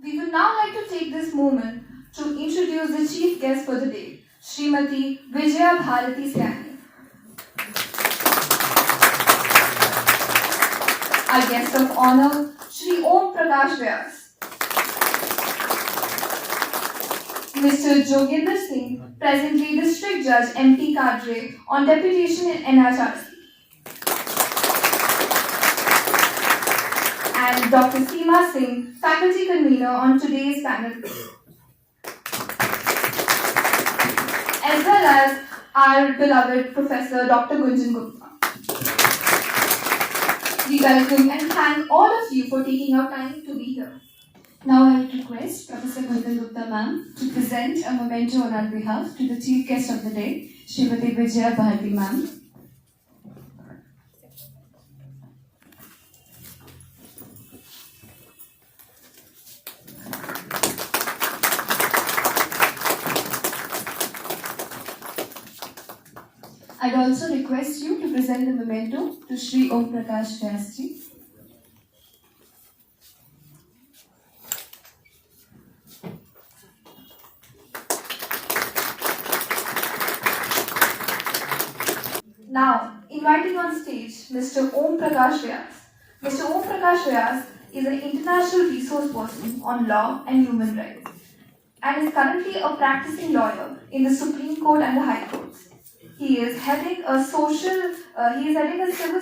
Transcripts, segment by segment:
We would now like to take this moment to introduce the chief guest for the day, Srimati Vijaya Bharati Saini. Our guest of honor, Shri Om Prakash Vyas. Mr. Jogendra Singh, presently District Judge MP Kadre on deputation in NHRC. And Dr. Seema Singh, faculty convener on today's panel. As well as our beloved Professor Dr. Gunjan Gupta. We welcome and thank all of you for taking out time to be here. Now I would request Professor Gunjan Gupta ma'am to present a memento on our behalf to the chief guest of the day, Srimati Vijaya Bharati ma'am. I'd also request you to present the memento to Shri Om Prakash Vyas ji. Now, inviting on stage Mr. Om Prakash Vyas. Mr. Om Prakash Vyas is an international resource person on law and human rights and is currently a practicing lawyer in the Supreme Court and the High Courts. He is heading a civil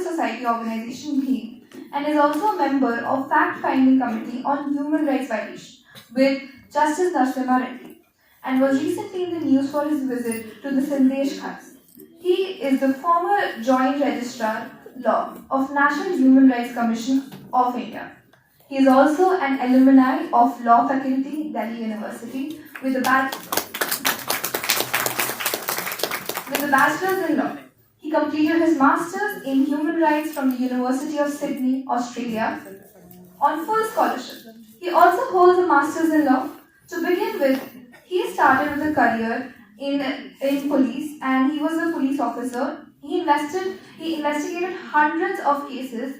society organization, BHEEM, and is also a member of fact-finding committee on human rights violation with Justice Narasimha Reddy, and was recently in the news for his visit to the Sandesh Ghats. He is the former Joint Registrar Law of National Human Rights Commission of India. He is also an alumni of Law Faculty, Delhi University, with a bachelor's in law. He completed his master's in human rights from the University of Sydney, Australia, on full scholarship. He also holds a master's in law. To begin with, he started with a career in police, and he was a police officer. He investigated hundreds of cases,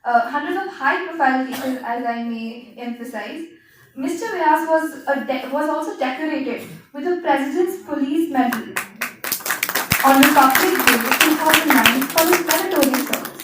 hundreds of high-profile cases, as I may emphasize. Mr. Vyas was also decorated with the President's Police Medal on Republic Day 2009 for his meritorious service.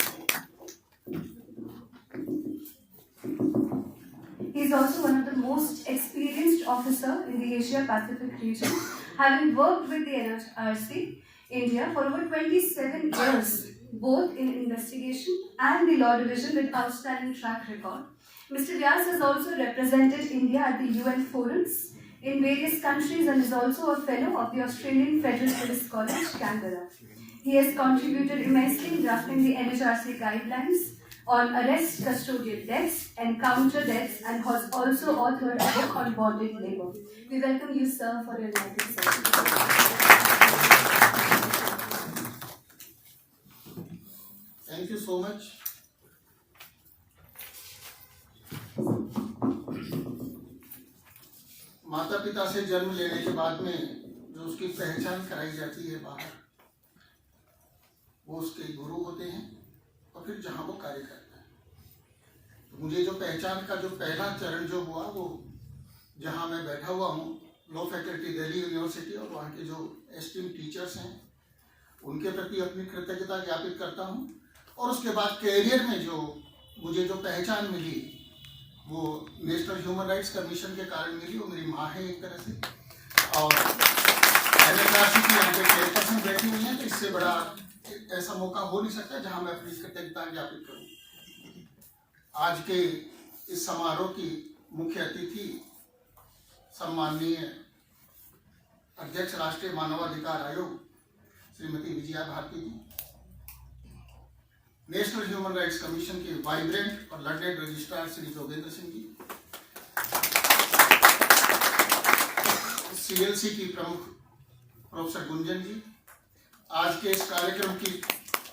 He is also one of the most experienced officers in the Asia-Pacific region, having worked with the NHRC India for over 27 years, both in investigation and the law division with outstanding track record. Mr. Vyas has also represented India at the UN forums in various countries and is also a fellow of the Australian Federal Police College, Canberra. He has contributed immensely in drafting the NHRC guidelines on arrest custodial deaths and counter deaths, and has also authored a book on bonded labor. We welcome you, sir, for your enlightened session. Thank you so much. माता पिता से जन्म लेने के बाद में जो उसकी पहचान कराई जाती है बाहर, वो उसके गुरु होते हैं और फिर जहाँ वो कार्य करता है। तो मुझे जो पहचान का जो पहला चरण जो हुआ, वो जहाँ मैं बैठा हुआ हूँ, लॉ फैकल्टी दिल्ली यूनिवर्सिटी, और वहाँ के जो एस्टीम टीचर्स हैं उनके प्रति अपनी कृतज्ञता ज्ञापित करता हूँ। और उसके बाद कैरियर में जो मुझे जो पहचान मिली, वो नेशनल ह्यूमन राइट्स कमीशन के कारण मिली। वो मेरी माँ है एक तरह से, और NHRC की यहाँ पे चेयरपर्सन बैठी हुई है, तो इससे बड़ा ऐसा मौका हो नहीं सकता जहाँ मैं अपनी कृतज्ञता ज्ञापित करूँ। आज के इस समारोह की मुख्य अतिथि सम्माननीय अध्यक्ष राष्ट्रीय मानवाधिकार आयोग श्रीमती विजया भारती जी, नेशनल ह्यूमन राइट्स कमीशन के वाइब्रेंट और learned registrar Shri Jogendra Singh ji, CLC की प्रमुख प्रोफेसर गुंजन जी, आज के इस कार्यक्रम की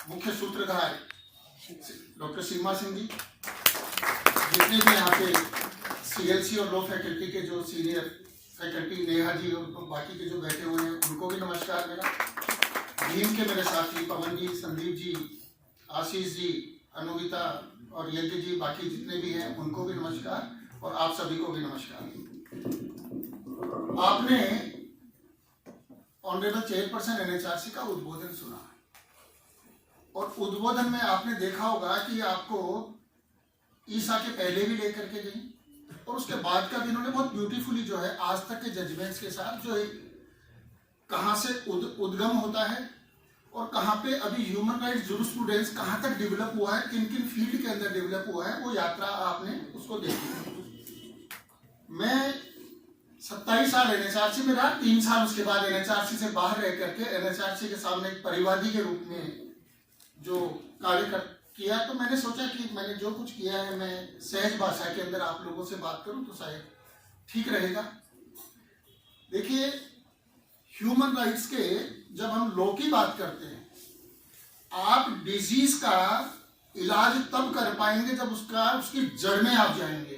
मुख्य सूत्रधार डॉक्टर सीमा सिंह जी, जितने भी यहाँ पे CLC और लॉ फैकल्टी के जो सीनियर फैकल्टी नेहा जी और बाकी के जो बैठे हुए हैं उनको भी नमस्कार मेरा। टीम के मेरे साथी पवन जी, संदीप जी, आशीष जी, अनुविता और यज्ञ जी, बाकी जितने भी हैं उनको भी नमस्कार। और आप सभी को भी नमस्कार। आपने ऑनरेबल चेयरपर्सन एनएचआरसी का उद्बोधन सुना और उद्बोधन में आपने देखा होगा कि आपको ईसा के पहले भी लेकर के गई और उसके बाद का भी इन्होंने बहुत ब्यूटीफुली जो है आज तक के जजमेंट्स के साथ जो है कहाँ से उद्गम होता है और कहाँ पे अभी ह्यूमन राइट्स जूरिस्प्रूडेंस कहाँ तक डेवलप हुआ है, किन किन फील्ड के अंदर डेवलप हुआ है, वो यात्रा आपने उसको देखी। मैं 27 साल एनएचआरसी में रहा, 3 साल उसके बाद एनएचआरसी से बाहर रह करके एनएचआरसी के सामने एक परिवादी के रूप में जो कार्य किया, तो मैंने सोचा कि मैंने जो कुछ किया है मैं सहज भाषा के अंदर आप लोगों से बात करूं तो शायद ठीक रहेगा। देखिए, ह्यूमन राइट्स के जब हम लॉ की बात करते हैं, आप डिजीज का इलाज तब कर पाएंगे जब उसकी जड़ में आप जाएंगे,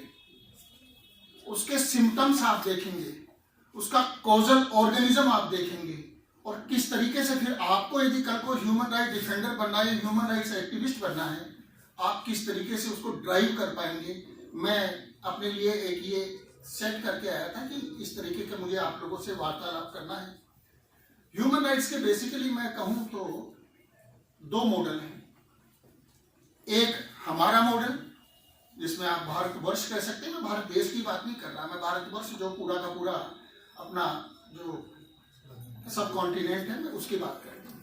उसके सिम्टम्स आप देखेंगे, उसका कॉजल ऑर्गेनिज्म आप देखेंगे और किस तरीके से फिर आपको यदि कल को ह्यूमन राइट डिफेंडर बनना है, ह्यूमन राइट्स एक्टिविस्ट बनना है, आप किस तरीके से उसको ड्राइव कर पाएंगे। मैं अपने लिए एक ये सेट करके आया था कि इस तरीके का मुझे आप लोगों से वार्तालाप करना है। ह्यूमन राइट्स के बेसिकली मैं कहूं तो 2 मॉडल हैं। एक हमारा मॉडल जिसमें आप भारतवर्ष कह सकते हैं, मैं भारत देश की बात नहीं कर रहा, मैं भारतवर्ष जो पूरा का पूरा अपना जो सब कॉन्टिनेंट है, मैं उसकी बात करता हूँ।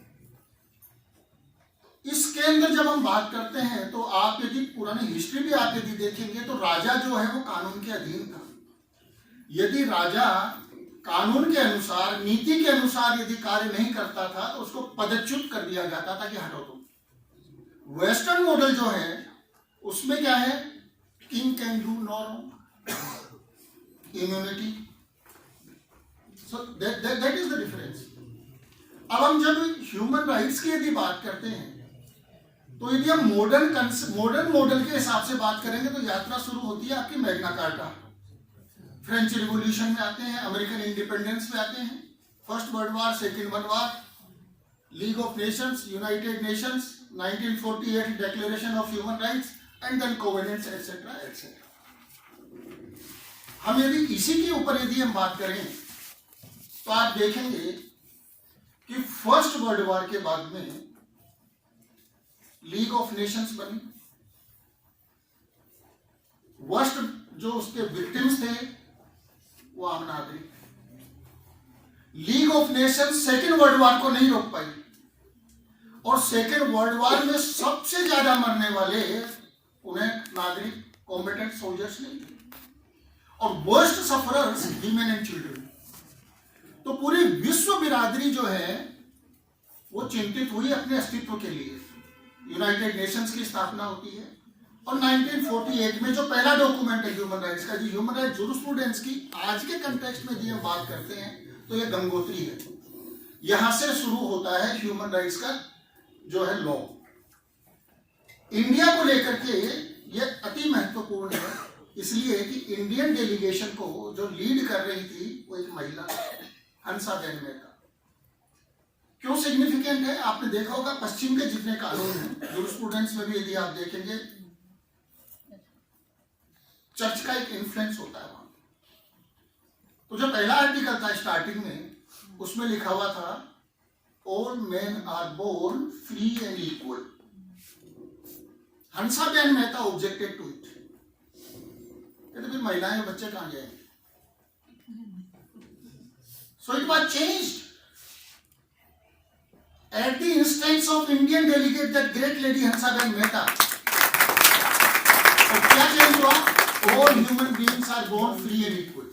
इसके अंदर जब हम बात करते हैं तो आप यदि पुरानी हिस्ट्री भी आप यदि देखेंगे तो राजा जो है वो कानून के अधीन था। यदि राजा कानून के अनुसार, नीति के अनुसार यदि कार्य नहीं करता था तो उसको पदच्युत कर दिया जाता था कि हटो तुम। वेस्टर्न मॉडल जो है उसमें क्या है, king can do no wrong, immunity, so that is the difference. अब हम जब ह्यूमन राइट्स की यदि बात करते हैं तो यदि हम मॉडर्न मॉडल के हिसाब से बात करेंगे तो यात्रा शुरू होती है आपकी मैग्ना कार्टा। फ्रेंच रिवॉल्यूशन में आते हैं, अमेरिकन इंडिपेंडेंस में आते हैं, first world war, second world war, League of Nations, United Nations, 1948 declaration of human rights and then covenants etcetera etcetera. हम यदि इसी के ऊपर यदि हम बात करें तो आप देखेंगे कि फर्स्ट वर्ल्ड वॉर के बाद में लीग ऑफ नेशंस बनी। वर्स्ट जो उसके विक्टिम्स थे वो आम नागरिक। League of Nations second world war को नहीं रोक पाई और सेकेंड वर्ल्ड वॉर में सबसे ज्यादा मरने वाले उन्हें नागरिक कॉम्बेटेंट सोल्जर्स नहीं थे और worst sufferers women and children. तो पूरी विश्व बिरादरी जो है वो चिंतित हुई अपने अस्तित्व के लिए। यूनाइटेड नेशंस की स्थापना होती है और 1948 में जो पहला डॉक्यूमेंट है ह्यूमन राइट्स का, जी ह्यूमन राइट जूरिस्प्रूडेंस की आज के कंटेक्स्ट में यदि हम बात करते हैं तो ये गंगोत्री है। यहां से शुरू होता है ह्यूमन राइट्स का जो है लॉ। इंडिया को लेकर के ये अति महत्वपूर्ण है इसलिए कि इंडियन डेलीगेशन को जो लीड कर रही थी वो एक महिला हंसाबेन मेहता। क्यों सिग्निफिकेंट है, आपने देखा होगा पश्चिम के जितने कानून हैं जूरिस्प्रूडेंस में भी यदि आप देखेंगे चर्च का एक इन्फ्लुएंस होता है वहां। तो जो पहला आर्टिकल था स्टार्टिंग में उसमें लिखा हुआ था all men are born free and equal. Hansaben Mehta objected to it, कहते फिर महिलाएं बच्चे कहां गए। So it was changed at the instance of Indian delegate, that great lady Hansaben Mehta. तो क्या चेंज हुआ? All human beings are born free and equal.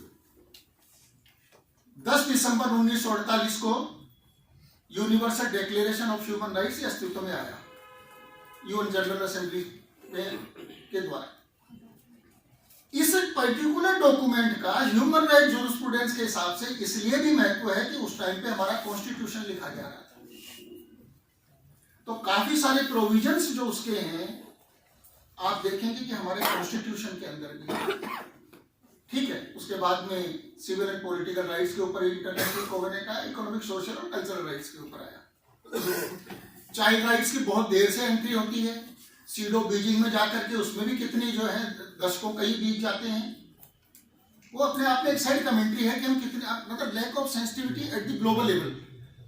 10 दिसंबर 1948 को universal declaration of human rights अस्तित्व में आया यूएन जनरल असेंबली के द्वारा। इस पर्टिकुलर डॉक्यूमेंट का ह्यूमन राइट जूरिस्प्रूडेंस के हिसाब से इसलिए भी महत्व है कि उस टाइम पे हमारा कॉन्स्टिट्यूशन लिखा जा रहा था। तो काफी सारे प्रोविजंस जो उसके हैं आप देखेंगे कि हमारे कॉन्स्टिट्यूशन के अंदर भी, ठीक है। उसके बाद में सिविल एंड पॉलिटिकल राइट्स के ऊपर इंटरनेशनल कोवेनेंट आया, इकोनॉमिक, सोशल और कल्चरल राइट्स के ऊपर आया। चाइल्ड राइट्स की बहुत देर से एंट्री होती है, सीडो बीजिंग में जाकर के उसमें भी कितनी जो है दशकों कई बीत जाते हैं। वो अपने आप में एक साइड कमेंट्री है कि हम कितने, मतलब lack of sensitivity at the global level,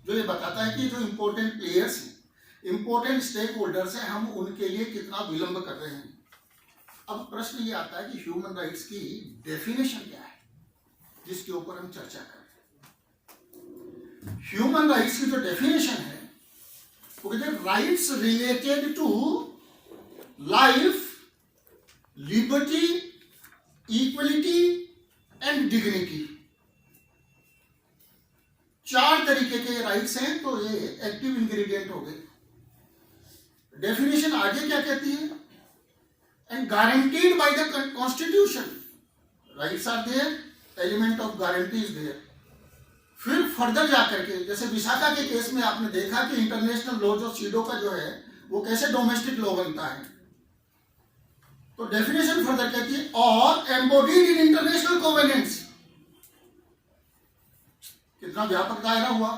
जो ये बताता है कि जो इंपॉर्टेंट प्लेयर्स हैं, इंपॉर्टेंट स्टेक होल्डर्स हैं, हम उनके लिए कितना विलंब कर रहे हैं। अब प्रश्न ये आता है कि ह्यूमन राइट्स की डेफिनेशन क्या है, जिसके ऊपर हम चर्चा कर रहे हैं। ह्यूमन राइट्स की जो डेफिनेशन है वो कहते हैं rights related to life, liberty, equality and dignity. 4 तरीके के राइट्स हैं, तो ये एक्टिव इंग्रेडिएंट हो गए। डेफिनेशन आगे क्या कहती है? And guaranteed by the constitution, rights are there, element of guarantee is there. फिर फर्दर जाकर के, जैसे विशाखा के केस में आपने देखा कि इंटरनेशनल लॉ जो सीडो का जो है वो कैसे डोमेस्टिक लॉ बनता है, तो डेफिनेशन फर्दर कहती है और एम्बोडीड इन इंटरनेशनल कोवेनेंट्स। कितना व्यापक दायरा हुआ।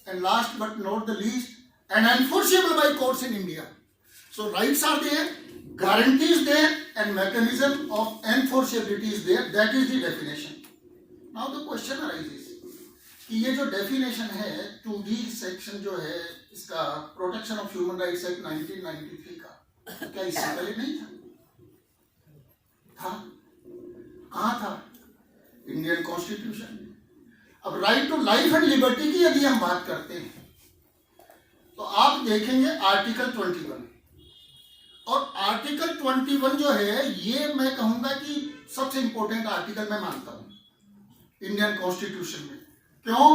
And last but not the least, and enforceable by courts in India. So rights are there, guarantee is there, and mechanism of enforceability is there. That is the definition. Now the question arises कि ये जो definition है 2D section जो है इसका protection of human rights act 1993 का, क्या इससे पहले नहीं था? कहाँ था? इंडियन कॉन्स्टिट्यूशन में। अब right to life and liberty की यदि हम बात करते हैं तो आप देखेंगे आर्टिकल 21, और आर्टिकल 21 जो है ये मैं कहूंगा कि सबसे इंपॉर्टेंट आर्टिकल मैं मानता हूं इंडियन कॉन्स्टिट्यूशन में। क्यों?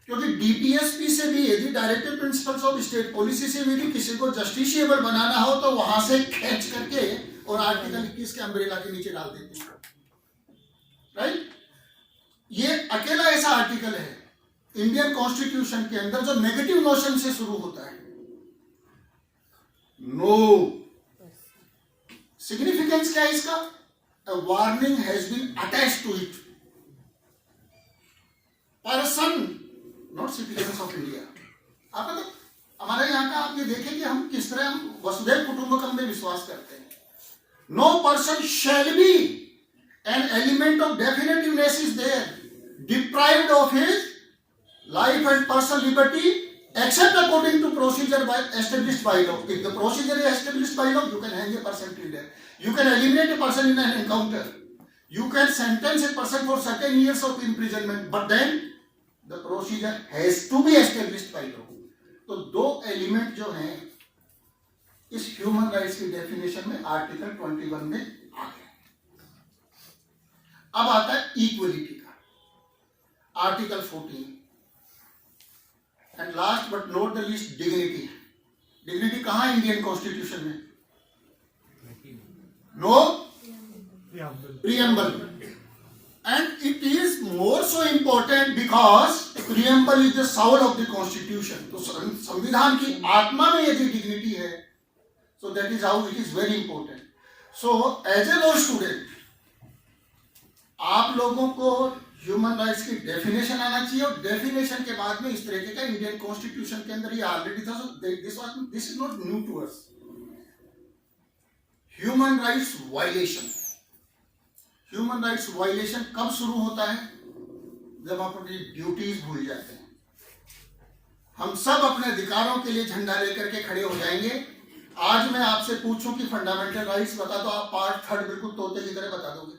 क्योंकि डीपीएसपी से भी, यदि directive principles of state policy से भी किसी को जस्टिशिएबल बनाना हो तो वहां से खींच करके और आर्टिकल 21 के अम्ब्रेला के नीचे डाल देते हैं, राइट? ये अकेला ऐसा आर्टिकल है इंडियन कॉन्स्टिट्यूशन के अंदर जो नेगेटिव नोशन से शुरू होता है। नो सिग्निफिकेंस क्या है इसका? A warning has been attached to it. Person, not citizens of India. आप मतलब हमारे यहाँ का आप ये देखें कि हम किस तरह हम वसुधैव कुटुंबकम में विश्वास करते हैं। No person shall be, an element of definitiveness is there, deprived of his life and personal liberty except according to procedure established by law. If the procedure is established by law, you can hang a person till death. You can eliminate a person in an encounter. You can sentence a person for certain years of imprisonment, but then the procedure has to be established by law. तो 2 element जो हैं इस human rights की definition में article 21 में आ गए। अब आता है इक्वलिटी का, article 14, and last but not the least dignity. Dignity कहां है इंडियन कॉन्स्टिट्यूशन में? No preamble, and it is more so important because preamble is the soul of the constitution. तो संविधान की आत्मा में यदि डिग्निटी है, so that is how it is very important. So as a law student, आप लोगों को ह्यूमन राइट्स की डेफिनेशन आना चाहिए, और डेफिनेशन के बाद में इस तरीके का इंडियन कॉन्स्टिट्यूशन के अंदर ये ऑलरेडी था। So this is not new to us. Human rights violation, human rights violation कब शुरू होता है? जब आप अपनी ड्यूटीज भूल जाते हैं। हम सब अपने अधिकारों के लिए झंडा लेकर के खड़े हो जाएंगे। आज मैं आपसे पूछूं कि फंडामेंटल राइट्स बता दो, आप पार्ट 3 बिल्कुल तोते की तरह बता दोगे,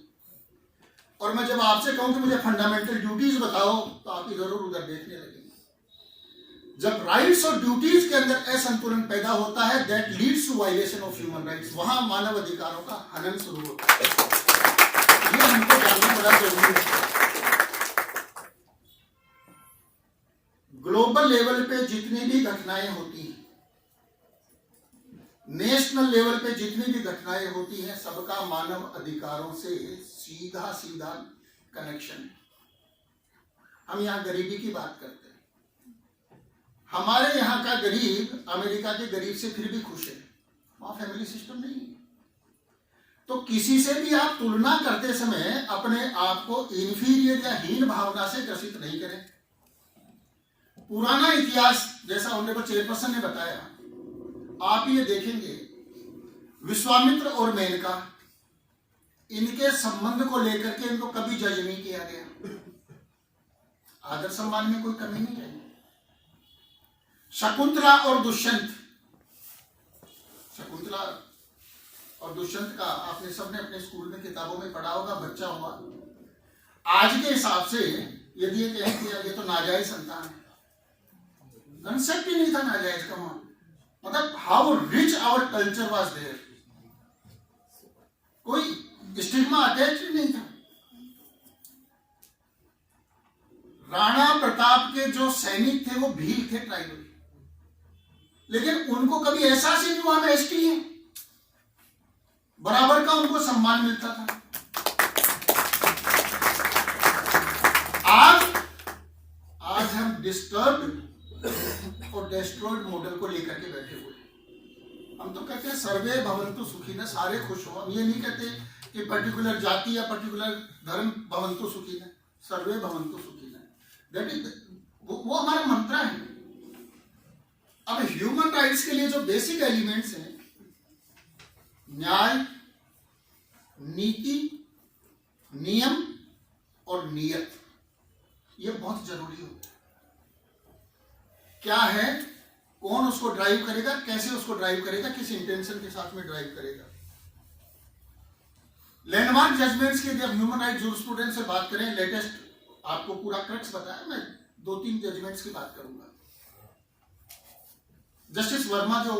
और मैं जब आपसे कहूं कि मुझे फंडामेंटल ड्यूटीज बताओ तो आप इधर और उधर देखने लगेंगे। जब राइट्स और ड्यूटीज के अंदर असंतुलन पैदा होता है, that leads to violation of human rights. वहां मानव अधिकारों का हनन शुरू होता है। ये हमको जानना बड़ा जरूरी है। ग्लोबल लेवल पे जितनी भी घटनाएं होती हैं, नेशनल लेवल पे जितनी भी घटनाएं होती हैं, सबका मानव अधिकारों से सीधा सीधा कनेक्शन है। हम यहाँ गरीबी की बात करते हैं। हमारे यहाँ का गरीब अमेरिका के गरीब से फिर भी खुश है, वहां फैमिली सिस्टम नहीं है। तो किसी से भी आप तुलना करते समय अपने आप को इंफीरियर या हीन भावना से ग्रसित नहीं करें। पुराना इतिहास, जैसा ऑनरेबल चेयरपर्सन ने बताया, आप ये देखेंगे विश्वामित्र और मेनका इनके संबंध को लेकर के इनको कभी जज नहीं किया गया। आदर सम्मान में कोई कमी नहीं रही। शकुंतला और दुष्यंत, शकुंतला और दुष्यंत का आपने सबने अपने स्कूल में किताबों में पढ़ा होगा, बच्चा हुआ। आज के हिसाब से यदि ये कहें कि ये तो नाजायज संतान है, कंसेप्ट ही नहीं था नाजायज का वहां। मतलब how rich our culture was there, कोई स्टिग्मा अटैच नहीं था। राणा प्रताप के जो सैनिक थे वो भील थे, ट्राइबल, लेकिन उनको कभी एहसास ही नहीं हुआ हम एसटी हैं, बराबर का उनको सम्मान मिलता था। आज हम डिस्टर्ब और डिस्ट्रॉयड मॉडल को लेकर के बैठे हुए हैं। हम तो कहते हैं सर्वे भवन्तु सुखिनः, सारे खुश हो। हम ये नहीं कहते कि पर्टिकुलर जाति या पर्टिकुलर धर्म भवन्तु सुखिनः, सर्वे भवन्तु सुखिनः, दैट इज वो हमारा मंत्र है। अब ह्यूमन राइट्स के लिए जो बेसिक एलिमेंट्स हैं, न्याय, नीति, नियम और नियत, ये बहुत जरूरी होता है। क्या है, कौन उसको ड्राइव करेगा, कैसे उसको ड्राइव करेगा, किस इंटेंशन के साथ में ड्राइव करेगा। लैंडमार्क जजमेंट्स के जब ह्यूमन राइट जूरिस्प्रूडेंस से बात करें, लेटेस्ट आपको पूरा क्रक्स बताया, मैं 2-3 जजमेंट्स की बात करूंगा। जस्टिस वर्मा जो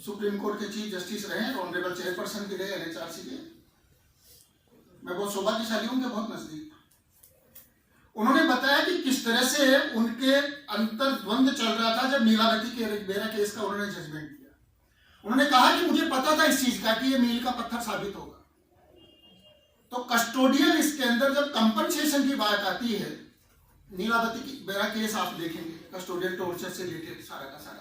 सुप्रीम कोर्ट के चीफ जस्टिस रहे, ऑनरेबल चेयरपर्सन भी रहे एनएचआरसी के, मैं बहुत सौभाग्यशाली हूं, उनके बहुत नजदीक। उन्होंने बताया कि किस तरह से उनके अंतर्द्वंद चल रहा था जब नीलावती के बेरा केस का उन्होंने जजमेंट दिया। उन्होंने कहा कि मुझे पता था इस चीज का कि ये मील का पत्थर साबित होगा। तो कस्टोडियल इसके अंदर जब कंपनसेशन की बात आती है, नीलावती की बेरा केस आप देखेंगे, कस्टोडियल टॉर्चर से रिलेटेड सारा का सारा।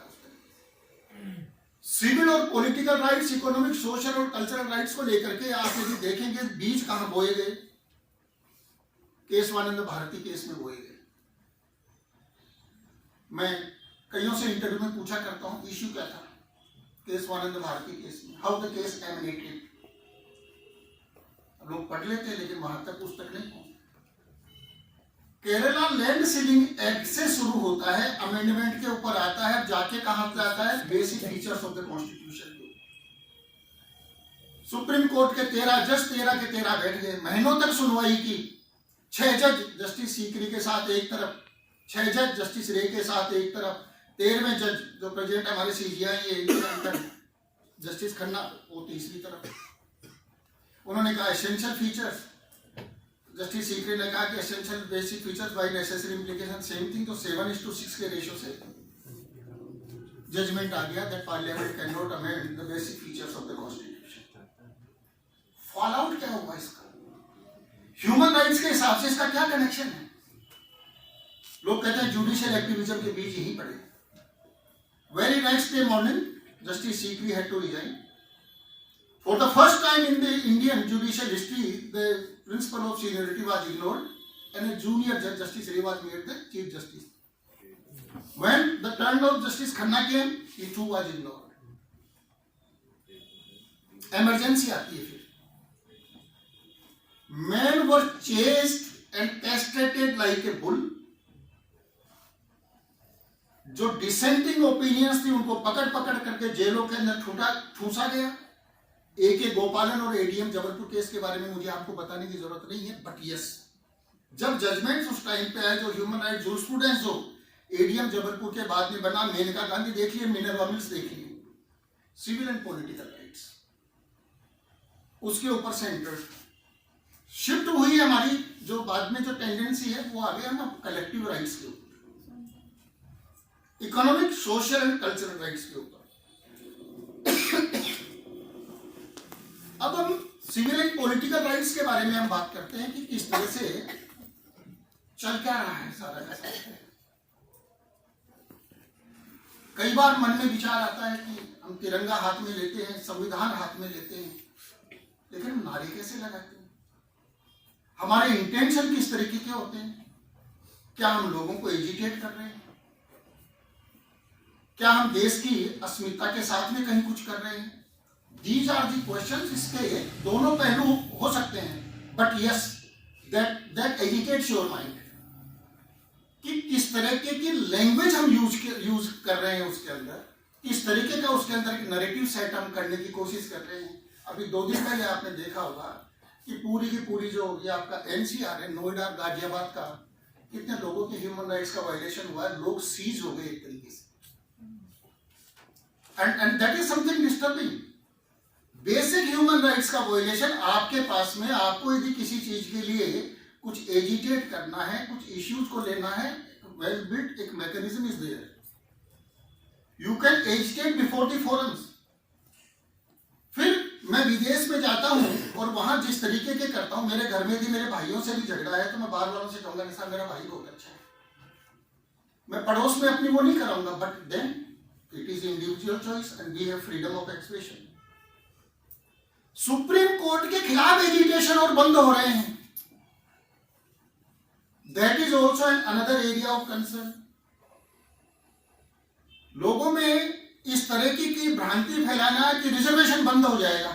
सिविल और पॉलिटिकल राइट्स, इकोनॉमिक, सोशल और कल्चरल राइट्स को लेकर के आप यदि देखेंगे, बीज कहां बोए गए, केशवानंद भारती केस में बोए गए। मैं कईयों से इंटरव्यू में पूछा करता हूं, इश्यू क्या था केशवानंद भारती केस में, हाउ द केस एमिनेटेड। लोग पढ़ लेते लेकिन वहां तक उस तक नहीं पहुंचे। केरला लैंड सीलिंग एक्ट से शुरू होता है, अमेंडमेंट के ऊपर आता है, जाके कहां जाता है, basic features of the constitution. Supreme court के 13 जज 13 के 13 बैठ गए, महीनों तक सुनवाई की। 6 जज जस्टिस सीकरी के साथ एक तरफ, 6 जज जस्टिस रे के साथ एक तरफ, 13वें जज जो प्रेसिडेंट हमारे सीजीआई जस्टिस खन्ना, वो तीसरी तरफ। उन्होंने कहा एसेंशियल फीचर्स, जस्टिस सीकरी ने कहा कि essential basic features by necessary implication same thing. तो 7:6 के रेशो से जजमेंट आ गया that parliament can not amend the basic features of the constitution. Fall out क्या हुआ इसका, ह्यूमन राइट्स के हिसाब से इसका क्या कनेक्शन है? लोग कहते हैं जुडिशियल एक्टिविज्म के बीच यही पड़े। Very next day morning justice Sikri had to resign. For the first time in the Indian judicial history, the principle of seniority was ignored, and a junior judge, Justice Ray, was made the chief justice. When the turn of Justice Khanna came, he too was ignored. Emergency आती है फिर। Men were chased and castrated like a bull. जो dissenting opinions थी उनको पकड़ पकड़ करके जेलों के अंदर ठूसा गया। AK गोपालन और ADM जबलपुर केस के बारे में मुझे आपको बताने की जरूरत नहीं है, बट यस, जब जजमेंट उस टाइम पे आए जो ह्यूमन राइट जूरिस्प्रूडेंस जो ADM जबलपुर के बाद में बना, मेनका गांधी देखिए, मिनर्वा मिल्स देखिए, सिविल एंड पॉलिटिकल राइट्स, उसके ऊपर सेंटर शिफ्ट हुई हमारी। जो बाद में जो टेंडेंसी है वो आ गया हम कलेक्टिव राइट्स के ऊपर, economic, social and cultural rights के ऊपर। अब हम सिविल एंड पॉलिटिकल राइट्स के बारे में हम बात करते हैं कि किस तरह से चल क्या रहा है सारा का सारा। कई बार मन में विचार आता है कि हम तिरंगा हाथ में लेते हैं, संविधान हाथ में लेते हैं, लेकिन हम नारे कैसे लगाते हैं? हमारे इंटेंशन किस तरीके के होते हैं? क्या हम लोगों को एजिटेट कर रहे हैं? क्या हम देश की अस्मिता के साथ में कहीं कुछ कर रहे हैं? These are the questions. इसके दोनों पहलू हो सकते हैं, but yes that educates your mind कि किस तरीके की लैंग्वेज हम यूज कर रहे हैं उसके अंदर, किस तरीके का उसके अंदर नैरेटिव सेट हम करने की कोशिश कर रहे हैं. अभी 2 दिन पहले आपने देखा होगा कि पूरी की पूरी जो ये आपका एनसीआर है, नोएडा गाजियाबाद का, कितने लोगों के ह्यूमन राइट्स का वायलेशन हुआ है, लोग सीज हो गए एक तरीके से. And that is something disturbing. Basic human rights का वायलेशन आपके पास में, आपको यदि किसी चीज के लिए कुछ एजिटेट करना है, कुछ इश्यूज को लेना है, वेल बिल्ट एक mechanism is there. You can agitate before the forums. फिर मैं विदेश में जाता हूं और वहां जिस तरीके के करता हूं, मेरे घर में भी मेरे भाइयों से भी झगड़ा है तो मैं बाहर वालों से कहूंगा निशा मेरा भाई बहुत अच्छा है, मैं पड़ोस में अपनी वो नहीं कराऊंगा. But then it is individual choice and we have freedom of expression. Supreme court के खिलाफ एजिटेशन और बंद हो रहे हैं. That is also another area of concern. लोगों में इस तरह की भ्रांति फैलाना है कि रिजर्वेशन बंद हो जाएगा.